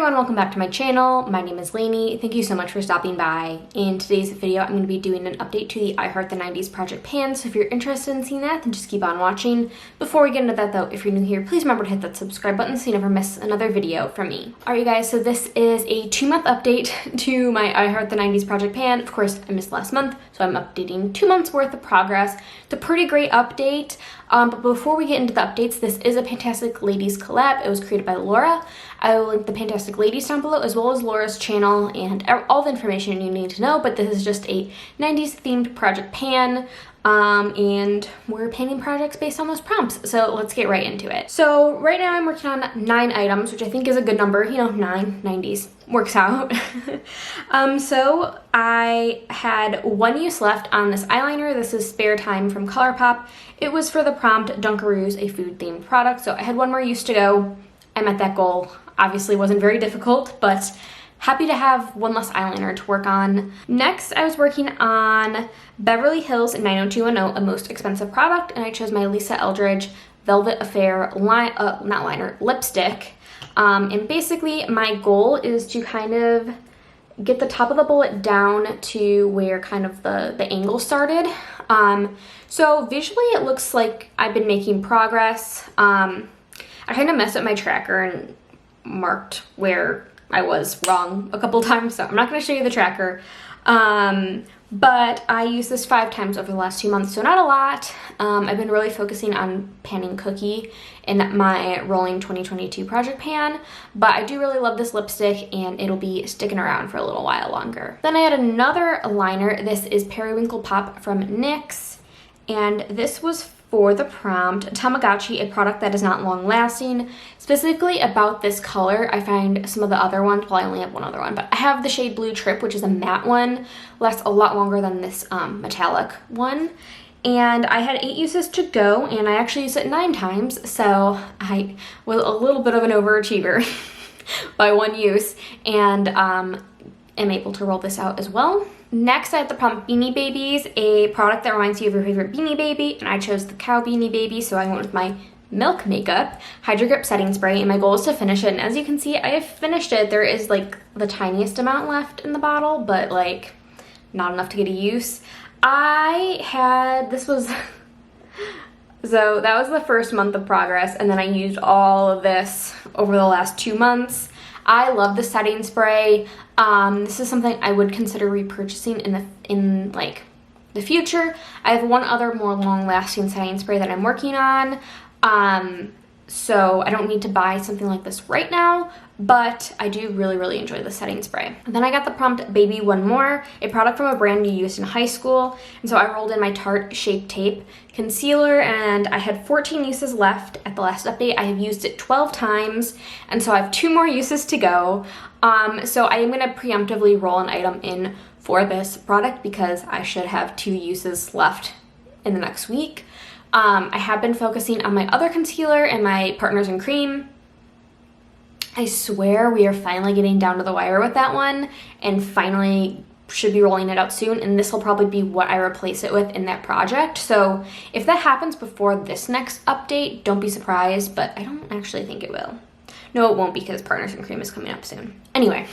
everyone, welcome back to my channel. My name is Lainey. Thank you so much for stopping by. In today's video, I'm going to be doing an update to the I Heart the 90s Project Pan, so if you're interested in seeing that, then just keep on watching. Before we get into that though, if you're new here, please remember to hit that subscribe button so you never miss another video from me. Alright you guys, so this is a 2-month update to my I Heart the 90s Project Pan. Of course, I missed last month, so I'm updating 2 months worth of progress. It's a pretty great update, but before we get into the updates, this is a Fantastic Ladies collab. It was created by Laura. I will link the Fantastic Ladies down below, as well as Laura's channel and all the information you need to know, but this is just a 90s themed project pan, and we're panning projects based on those prompts, so let's get right into it. So right now I'm working on 9 items, which I think is a good number, you know, 90s works out. So I had 1 use left on this eyeliner. This is Spare Time from ColourPop. It was for the prompt Dunkaroos, a food themed product, so I had 1 more use to go. I met that goal. Obviously wasn't very difficult, but happy to have 1 less eyeliner to work on. Next, I was working on Beverly Hills 90210, a most expensive product, and I chose my Lisa Eldridge Velvet Affair lipstick. And basically my goal is to kind of get the top of the bullet down to where kind of the angle started. So visually it looks like I've been making progress. I kind of messed up my tracker and marked where I was wrong a couple times, so I'm not going to show you the tracker. But I used this 5 times over the last 2 months, so not a lot. I've been really focusing on panning Cookie in my Rolling 2022 project pan, but I do really love this lipstick and it'll be sticking around for a little while longer. Then I had another liner. This is Periwinkle Pop from NYX, and this was for the prompt Tamagotchi, a product that is not long lasting. Specifically about this color, I find some of the other ones, well I only have 1 other one, but I have the shade Blue Trip, which is a matte one, lasts a lot longer than this metallic one. And I had 8 uses to go, and I actually used it 9 times, so I was a little bit of an overachiever by 1 use, and am able to roll this out as well. Next, I have the prompt Beanie Babies, a product that reminds you of your favorite Beanie Baby, and I chose the Cow Beanie Baby, so I went with my Milk Makeup Hydro Grip Setting Spray, and my goal is to finish it, and as you can see, I have finished it. There is like the tiniest amount left in the bottle, but like not enough to get a use. So that was the first month of progress, and then I used all of this over the last 2 months. I love the setting spray. This is something I would consider repurchasing in the future. I have 1 other more long-lasting setting spray that I'm working on. So I don't need to buy something like this right now, but I do really enjoy the setting spray. And then I got the prompt Baby One More, a product from a brand you used in high school. And so I rolled in my Tarte Shape Tape concealer, and I had 14 uses left at the last update. I have used it 12 times, and so I have 2 more uses to go. So I am going to preemptively roll an item in for this product because I should have 2 uses left in the next week. I have been focusing on my other concealer and my Partners in Cream. I swear we are finally getting down to the wire with that one, and finally should be rolling it out soon, and this will probably be what I replace it with in that project. So if that happens before this next update, don't be surprised, but I don't actually think it will. No, it won't, because Partners in Cream is coming up soon. Anyway.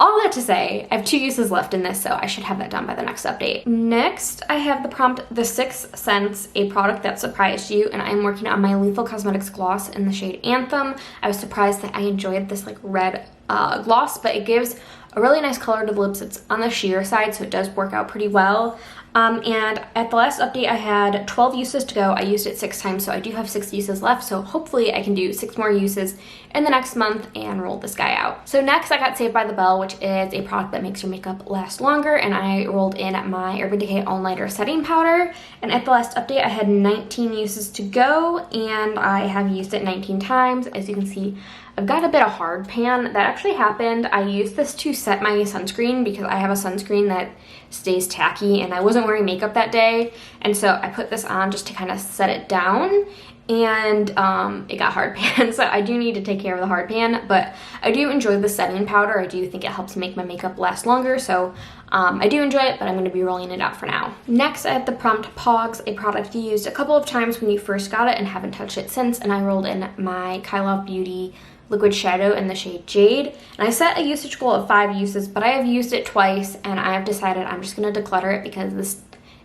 All that to say, I have 2 uses left in this, so I should have that done by the next update. Next, I have the prompt The Sixth Sense, a product that surprised you, and I'm working on my Lethal Cosmetics gloss in the shade Anthem. I was surprised that I enjoyed this like red gloss, but it gives a really nice color to the lips. It's on the sheer side, so it does work out pretty well. And at the last update, I had 12 uses to go. I used it 6 times, so I do have 6 uses left, so hopefully I can do 6 more uses in the next month and roll this guy out. So next, I got Saved by the Bell, which is a product that makes your makeup last longer, and I rolled in my Urban Decay All Nighter Setting Powder, and at the last update, I had 19 uses to go, and I have used it 19 times. As you can see, I've got a bit of hard pan. That actually happened. I used this to set my sunscreen because I have a sunscreen that stays tacky, and I wasn't wearing makeup that day, and so I put this on just to kind of set it down, and it got hard pan. So I do need to take care of the hard pan, but I do enjoy the setting powder. I do think it helps make my makeup last longer, so I do enjoy it, but I'm going to be rolling it out for now. Next, I have the prompt Pogs, a product you used a couple of times when you first got it and haven't touched it since, and I rolled in my Kylie Beauty liquid shadow in the shade Jade. And I set a usage goal of 5 uses, but I have used it twice and I have decided I'm just going to declutter it because this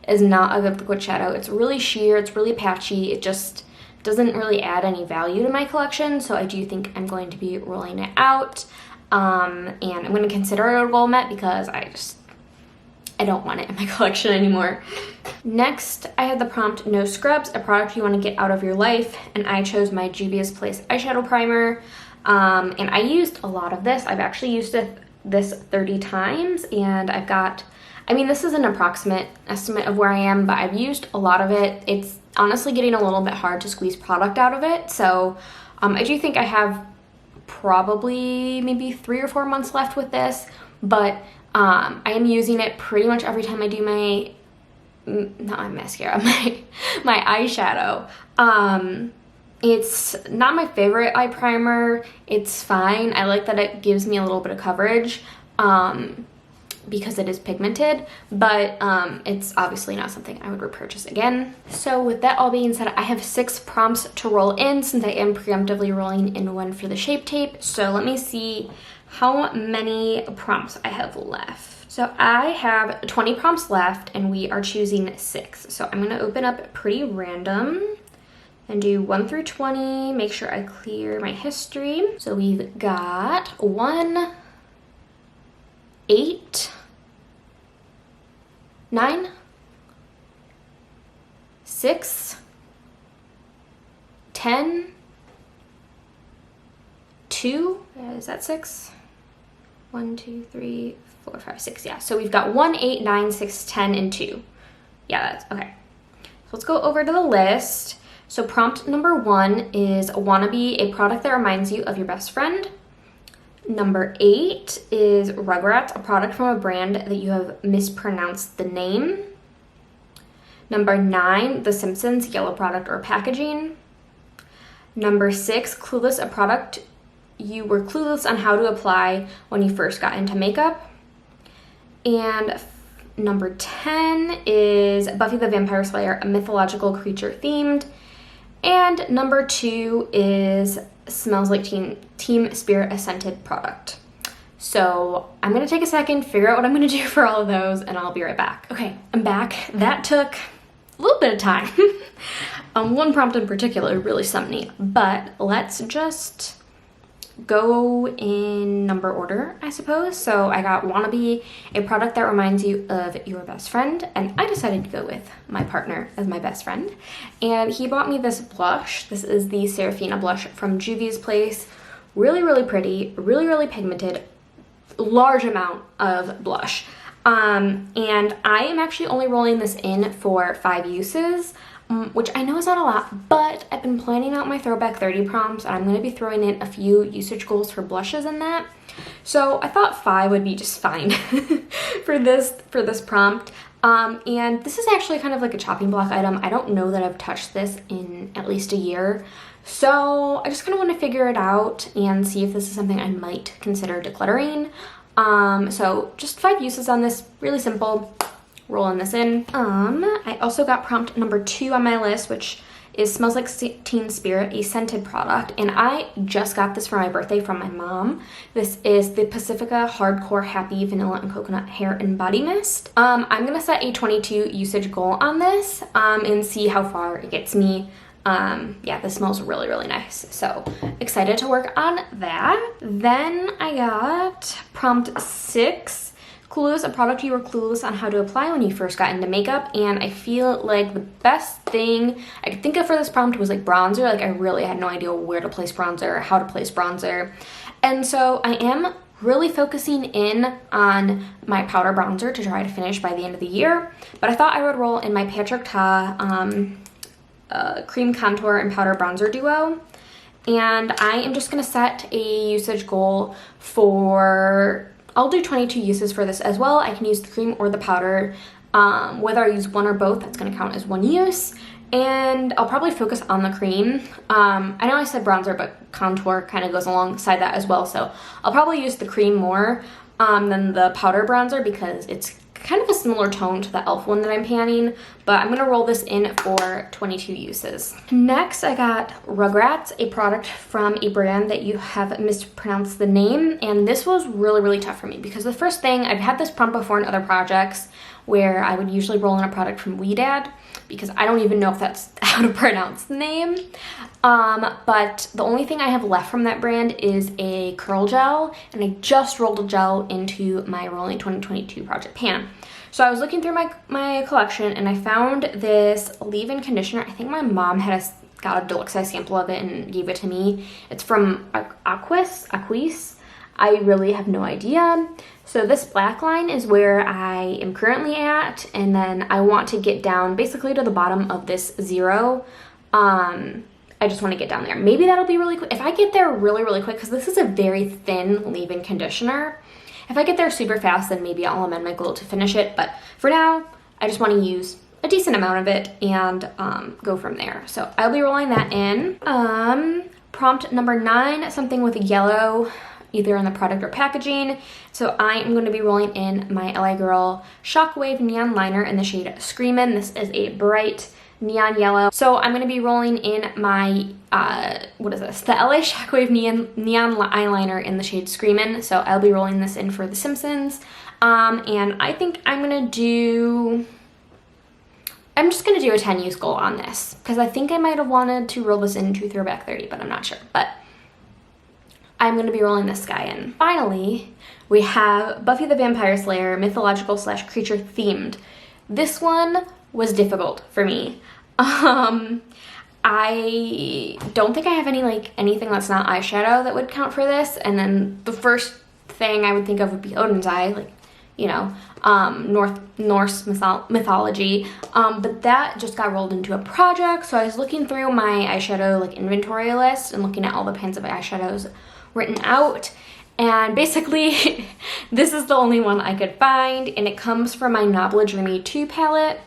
is not a good liquid shadow. It's really sheer, it's really patchy, it just doesn't really add any value to my collection, so I do think I'm going to be rolling it out. And I'm going to consider it a goal met because I don't want it in my collection anymore. Next, I have the prompt No Scrubs, a product you want to get out of your life, and I chose my Juvia's Place eyeshadow primer. And I used a lot of this. I've actually used this 30 times, and I've got, I mean, this is an approximate estimate of where I am, but I've used a lot of it. It's honestly getting a little bit hard to squeeze product out of it, so I do think I have probably maybe 3 or 4 months left with this, but I am using it pretty much every time I do not my mascara, my eyeshadow. It's not my favorite eye primer. It's fine. I like that it gives me a little bit of coverage because it is pigmented, but it's obviously not something I would repurchase again. So with that all being said, I have 6 prompts to roll in since I am preemptively rolling in one for the Shape Tape. So let me see how many prompts I have left. So I have 20 prompts left and we are choosing 6. So I'm gonna open up pretty random and do 1 through 20, make sure I clear my history. So we've got 1, 8, 9, 6, 10, 2, is that 6? 1, 2, 3, 4, 5, 6, yeah. So we've got 1, 8, 9, 6, 10, and 2. Yeah, that's okay. So let's go over to the list. So prompt number 1 is Wannabe, a product that reminds you of your best friend. Number 8 is Rugrats, a product from a brand that you have mispronounced the name. Number 9, The Simpsons, yellow product or packaging. Number 6, Clueless, a product you were clueless on how to apply when you first got into makeup. And number 10 is Buffy the Vampire Slayer, a mythological creature themed. And number 2 is Smells Like Team Spirit, a scented product. So I'm gonna take a second, figure out what I'm gonna do for all of those, and I'll be right back. Okay, I'm back. That took a little bit of time. One prompt in particular really stumped me, but let's just go in number order, I suppose. So I got Wannabe, a product that reminds you of your best friend, and I decided to go with my partner as my best friend, and he bought me this blush. This is the Seraphina blush from Juvia's Place. Really, really pretty, really, really pigmented, large amount of blush. And I am actually only rolling this in for 5 uses, which I know is not a lot, but I've been planning out my throwback 30 prompts, and I'm going to be throwing in a few usage goals for blushes in that. So I thought 5 would be just fine for this prompt. And this is actually kind of like a chopping block item. I don't know that I've touched this in at least a year. So I just kind of want to figure it out and see if this is something I might consider decluttering. So just 5 uses on this, really simple. Rolling this in. I also got prompt number 2 on my list, which is Smells Like Teen Spirit, a scented product, and I just got this for my birthday from my mom. This is the Pacifica Hardcore Happy Vanilla and Coconut Hair and Body Mist. I'm gonna set a 22 usage goal on this and see how far it gets me. Yeah, this smells really, really nice. So excited to work on that. Then I got prompt 6. Clueless, a product you were clueless on how to apply when you first got into makeup, and I feel like the best thing I could think of for this prompt was like bronzer. Like I really had no idea where to place bronzer, how to place bronzer, and so I am really focusing in on my powder bronzer to try to finish by the end of the year, but I thought I would roll in my Patrick Ta cream contour and powder bronzer duo, and I am just gonna set a usage goal for, I'll do 22 uses for this as well. I can use the cream or the powder. Whether I use one or both, that's gonna count as 1 use. And I'll probably focus on the cream. I know I said bronzer, but contour kind of goes alongside that as well. So I'll probably use the cream more than the powder bronzer because it's kind of a similar tone to the e.l.f. one that I'm panning, but I'm gonna roll this in for 22 uses. Next, I got Rugrats, a product from a brand that you have mispronounced the name, and this was really, really tough for me because the first thing, I've had this prompt before in other projects where I would usually roll in a product from Ouidad, because I don't even know if that's how to pronounce the name. But the only thing I have left from that brand is a curl gel, and I just rolled a gel into my Rolling 2022 Project Pan. So I was looking through my collection and I found this leave-in conditioner. I think my mom got a deluxe size sample of it and gave it to me. It's from Aquis. I really have no idea. So this black line is where I am currently at, and then I want to get down basically to the bottom of this 0. I just want to get down there. Maybe that'll be really quick. If I get there really, really quick, because this is a very thin leave-in conditioner, if I get there super fast, then maybe I'll amend my goal to finish it. But for now, I just want to use a decent amount of it and go from there. So I'll be rolling that in. Prompt number 9, something with yellow, either in the product or packaging. So I am going to be rolling in my LA Girl Shockwave Neon Liner in the shade Screamin'. This is a bright neon yellow. So I'm going to be rolling in my, what is this? The LA Shockwave Neon Eyeliner in the shade Screamin'. So I'll be rolling this in for The Simpsons. And I think I'm just going to do a 10 use goal on this, because I think I might have wanted to roll this into Throwback 30, but I'm not sure. But I'm going to be rolling this guy in. Finally, we have Buffy the Vampire Slayer, mythological / creature themed. This one was difficult for me. I don't think I have anything that's not eyeshadow that would count for this. And then the first thing I would think of would be Odin's Eye, Norse mythology. But that just got rolled into a project. So I was looking through my eyeshadow inventory list and looking at all the pans of eyeshadows written out, and basically this is the only one I could find, and it comes from my Nabla Dreamy 2 palette.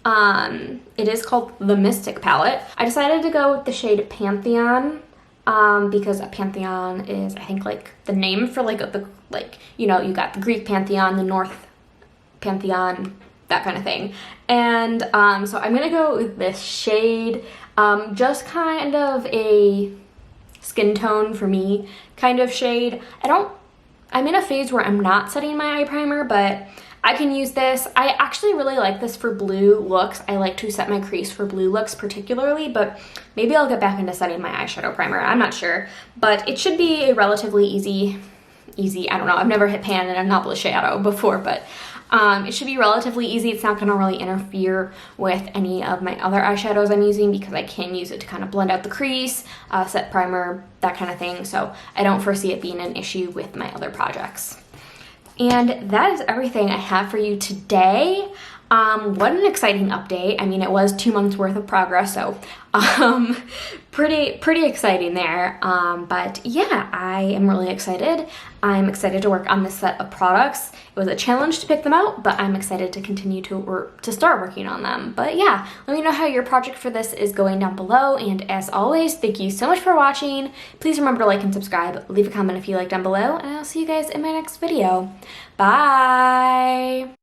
It is called the Mystic palette. I decided to go with the shade Pantheon, because a pantheon is, I think, the name for you got the Greek pantheon, the North pantheon, that kind of thing. And so I'm gonna go with this shade, just kind of a skin tone for me kind of shade. I'm in a phase where I'm not setting my eye primer, but I can use this. I actually really like this for blue looks. I like to set my crease for blue looks particularly, but maybe I'll get back into setting my eyeshadow primer. I'm not sure, but it should be a relatively easy, I don't know, I've never hit pan in a Nabla shadow before, but it should be relatively easy. It's not gonna really interfere with any of my other eyeshadows I'm using, because I can use it to kind of blend out the crease, set primer, that kind of thing. So I don't foresee it being an issue with my other projects. And that is everything I have for you today. What an exciting update. I mean, it was 2 months worth of progress, so pretty exciting there. But yeah, I am really excited. I'm excited to work on this set of products. It was a challenge to pick them out, but I'm excited to continue to start working on them. But yeah, let me know how your project for this is going down below. And as always, thank you so much for watching. Please remember to like and subscribe. Leave a comment if you like down below, and I'll see you guys in my next video. Bye!